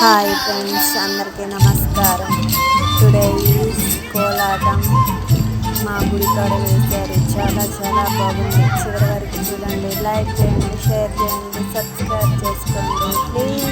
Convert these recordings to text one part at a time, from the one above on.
Hi friends, అందరికీ నమస్కారం. Today is కోలాటం మా గుడికాడ వేశారు. చాలా చాలా బాగుంది. చివరి వరకు చూడండి. లైక్ చేయండి, షేర్ చేయండి, సబ్స్క్రైబ్ చేసుకోండి ప్లీజ్.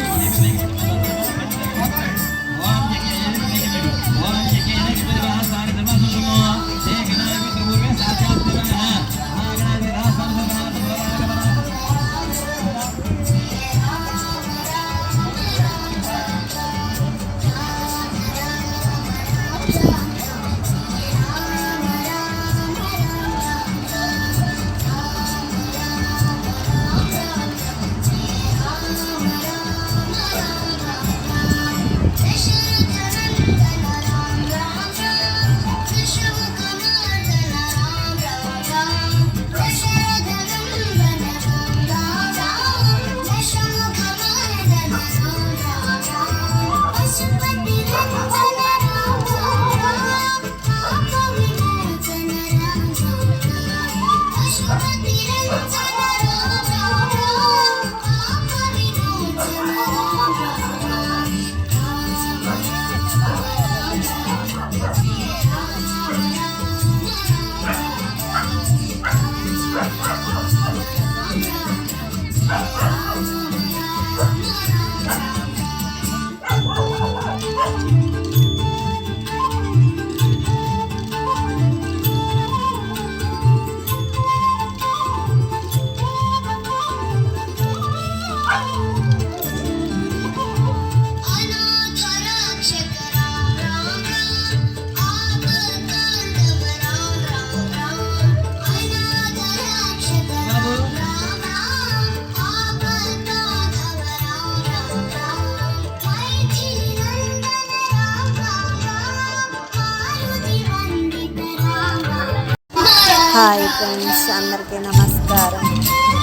హాయ్ ఫ్రెండ్స్, అందరికీ నమస్కారం.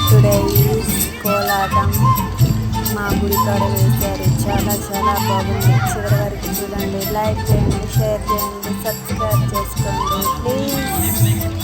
టుడే ఈజ్ కోలాటం మా గుడికాడ వేశారు. చాలా చాలా బాగుంది. చివరి వరకు చూడండి. లైక్ చేయండి, షేర్ చేయండి, సబ్స్క్రైబ్ చేసుకోండి ప్లీజ్.